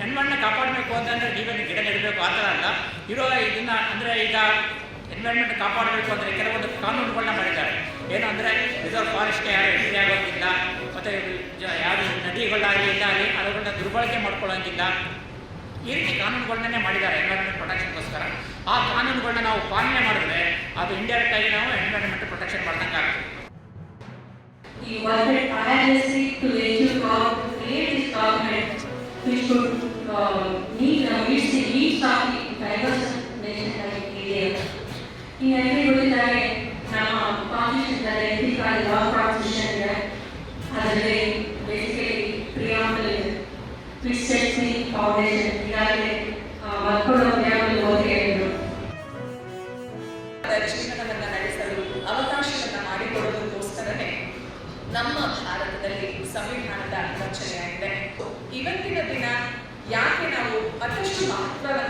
Environment ಕಾಪಾಡಬೇಕು ಅಂತಂದರೆ ನೀವೇನು ಗಿಡ ನೆಡಬೇಕು ಆ ಥರ ಅಲ್ಲ. ಇರೋ ಇದನ್ನು ಅಂದರೆ ಈಗ ಎನ್ವೈರನ್ಮೆಂಟ್ ಕಾಪಾಡಬೇಕು ಅಂದರೆ ಕೆಲವೊಂದು ಕಾನೂನುಗಳನ್ನ ಮಾಡಿದ್ದಾರೆ. ಏನು ಅಂದರೆ ರಿಸರ್ವ್ ಫಾರೆಸ್ಟ್ಗೆ ಯಾರು ಎಂಟ್ರಿ ಆಗೋಂಗಿಲ್ಲ, ಮತ್ತು ಯಾರು ನದಿಗಳಾಗಲಿ ಇಲ್ಲ ಆಗಲಿ ಅವುಗಳನ್ನ ದುರ್ಬಳಕೆ ಮಾಡ್ಕೊಳ್ಳೋಂಗಿಲ್ಲ. ಈ ರೀತಿ ಕಾನೂನುಗಳನ್ನೇ ಮಾಡಿದ್ದಾರೆ ಎನ್ವೈರನ್ಮೆಂಟ್ ಪ್ರೊಟೆಕ್ಷನ್ಗೋಸ್ಕರ. ಆ ಕಾನೂನುಗಳನ್ನ ನಾವು ಪಾಲನೆ ಮಾಡಿದ್ರೆ ಅದು ಇಂಡೈರೆಕ್ಟಾಗಿ ನಾವು ಎನ್ವೈರನ್ಮೆಂಟ್ ಪ್ರೊಟೆಕ್ಷನ್ ಮಾಡ್ದಂಗೆ ಆಗ್ತದೆ. He wanted tirelessly to ensure God to create this government which should meet the needs of the diverse nation like India. In everybody that ನಮ್ಮ ಕಾನ್ಸ್ಟಿಟ್ಯೂಷನ್ ಎಥಿಕಲ್ ಲಾ ಪ್ರಾಸಿಷನ್ ಅದರಲ್ಲಿ basically preamble which sets the foundation ಈಗಾಗಲೇ ಮಕ್ಕಳು preamble ಓದಿ ಹೇಳಿದರು. ಜೀವನವನ್ನು ನಡೆಸಲು ಅವಕಾಶವನ್ನು ಮಾಡಿಕೊಡೋದಕ್ಕೋಸ್ಕರನೇ ನಮ್ಮ ಭಾರತದಲ್ಲಿ ಸಂವಿಧಾನದ ರಚನೆಯಾಗಿದೆ. ಇವತ್ತಿನ ದಿನ ಯಾಕೆ ನಾವು ಮತ್ತಷ್ಟು ಮಹತ್ವವನ್ನು